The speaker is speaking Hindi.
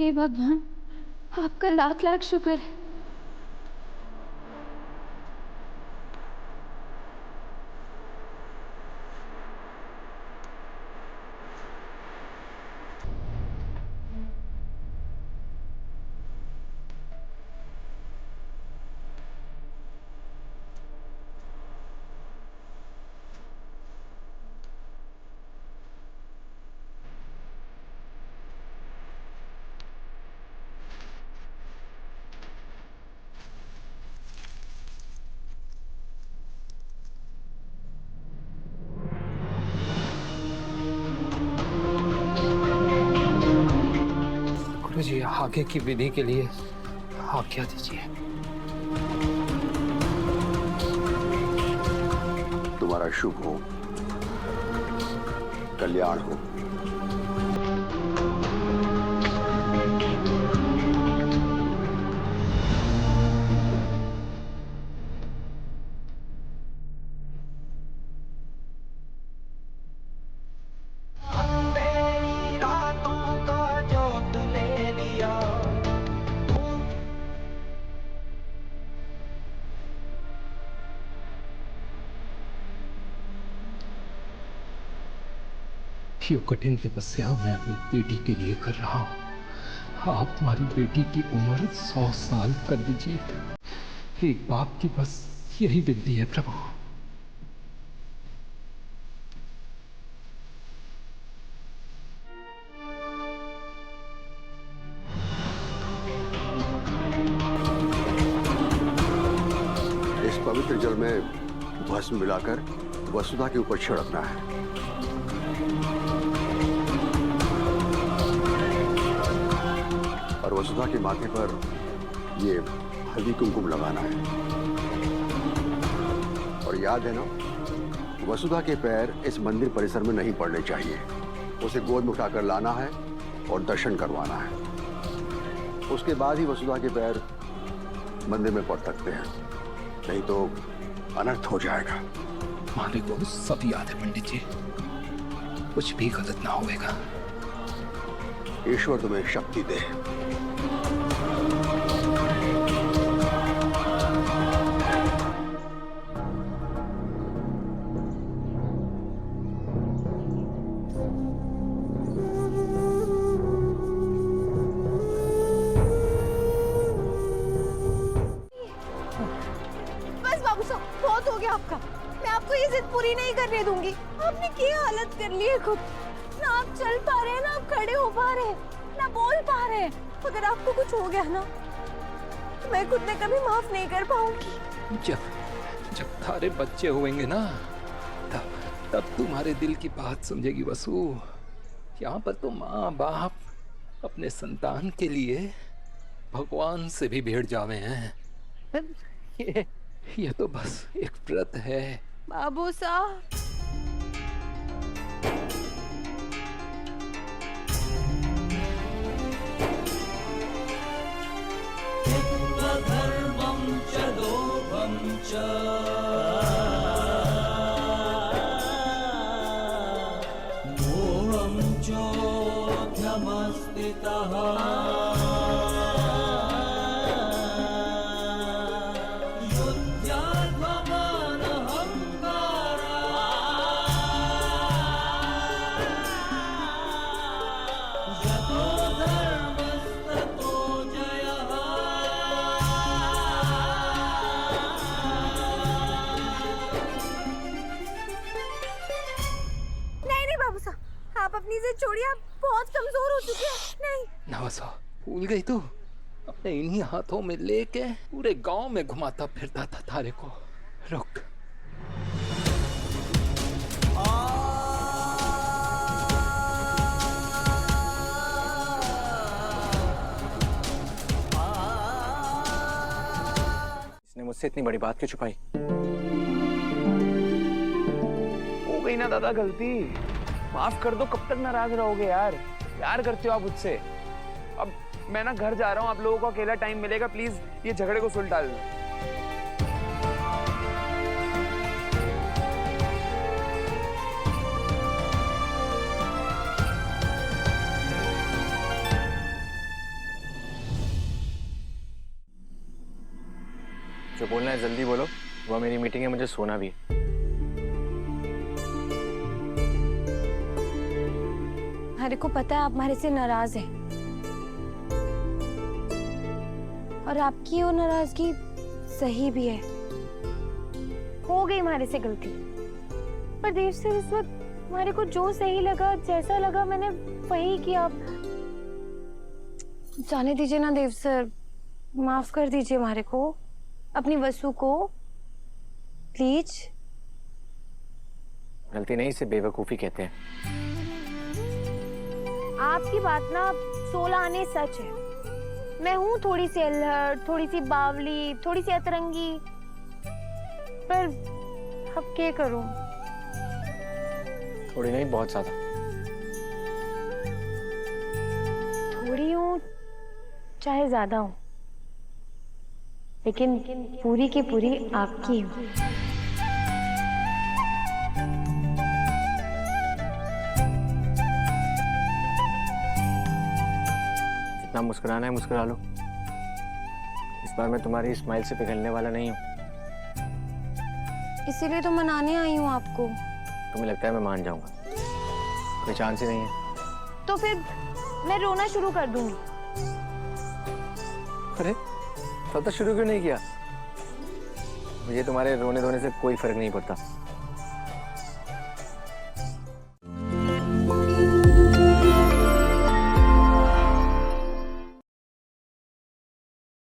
हे भगवान, आपका लाख लाख शुक्र है। गुरुजी, आगे की विधि के लिए आज्ञा दीजिए। तुम्हारा शुभ हो, कल्याण हो। ये कठिन तपस्या मैं अपनी बेटी के लिए कर रहा हूँ। आप हमारी बेटी की उम्र 100 साल कर दीजिए। एक बाप की बस यही विनती है प्रभु। इस पवित्र जल में भस्म मिलाकर वसुधा के ऊपर छिड़कना है। और वसुधा के माथे पर ये हल्दी कुमकुम लगाना है। और याद है ना, वसुधा के पैर इस मंदिर परिसर में नहीं पड़ने चाहिए। उसे गोद में उठाकर लाना है और दर्शन करवाना है। उसके बाद ही वसुधा के पैर मंदिर में पड़ सकते हैं, नहीं तो अनर्थ हो जाएगा। हमारे को सब याद है पंडित जी, कुछ भी गलत ना होएगा। ईश्वर तुम्हें शक्ति दे। बस बाबू साहब, बहुत हो गया आपका। मैं आपको ये जिद पूरी नहीं करने दूंगी। आपने क्या हालत कर ली है खुद। ना आप चल पा रहे हैं, ना आप खड़े हो पा रहे हैं, ना बोल पा रहे हैं। अगर आपको कुछ हो गया ना, तो मैं खुद में कभी माफ नहीं कर पाऊंगी। जब जब थारे बच्चे होंगे ना, तब तब तुम्हारे दिल की बात समझेगी वसु। यहाँ पर तो माँ बाप अपने संतान के लिए भगवान से भी भिड़ जावे हैं। ये तो बस एक व्रत है। बाबू साहब, धर्मं च लोभं च मोहं चोऽध्यमस्थितः आप अपनी जिद छोड़िए। आप बहुत कमजोर हो चुके हैं। नहीं नवसा, भूल गई तू? अपने इन्हीं हाथों में लेके पूरे गांव में घुमाता फिरता था थारे को। रुक। इसने मुझसे इतनी बड़ी बात क्यों छुपाई? हो गई ना दादा गलती, माफ कर दो। कब तक नाराज रहोगे यार? प्यार करते हो आप मुझसे। अब मैं ना घर जा रहा हूँ, आप लोगों को अकेला टाइम मिलेगा। प्लीज ये झगड़े को सुलझा दो। जो बोलना है जल्दी बोलो, वो मेरी मीटिंग है, मुझे सोना भी है। हमारे को पता है आप हमारे से नाराज हैं और आपकी वो नाराजगी सही भी है। हो गई हमारे से गलती, पर देव सर इस वक्त हमारे को जो सही लगा, जैसा लगा, मैंने वही किया। जाने दीजिए ना देव सर, माफ कर दीजिए हमारे को, अपनी वसु को, प्लीज। गलती नहीं, इसे बेवकूफ़ी कहते हैं। आपकी बात ना 16 आने सच है। मैं हूँ थोड़ी सी अल्हड़, थोड़ी सी बावली, थोड़ी सी अतरंगी, पर अब क्या करूं? थोड़ी नहीं, बहुत ज्यादा। थोड़ी हूँ चाहे ज्यादा हूँ, लेकिन पूरी की पूरी आपकी हूँ। जितना मुस्कुराना है मुस्कुरा लो। इस बार मैं तुम्हारी स्माइल से पिघलने वाला नहीं हूँ। इसीलिए तो मनाने आई हूँ आपको। तुम्हें लगता है मैं मान जाऊंगा? कोई चांस ही नहीं है। तो फिर मैं रोना शुरू कर दूंगी। अरे तब तक शुरू क्यों नहीं किया? मुझे तुम्हारे रोने धोने से कोई फर्क नहीं पड़ता।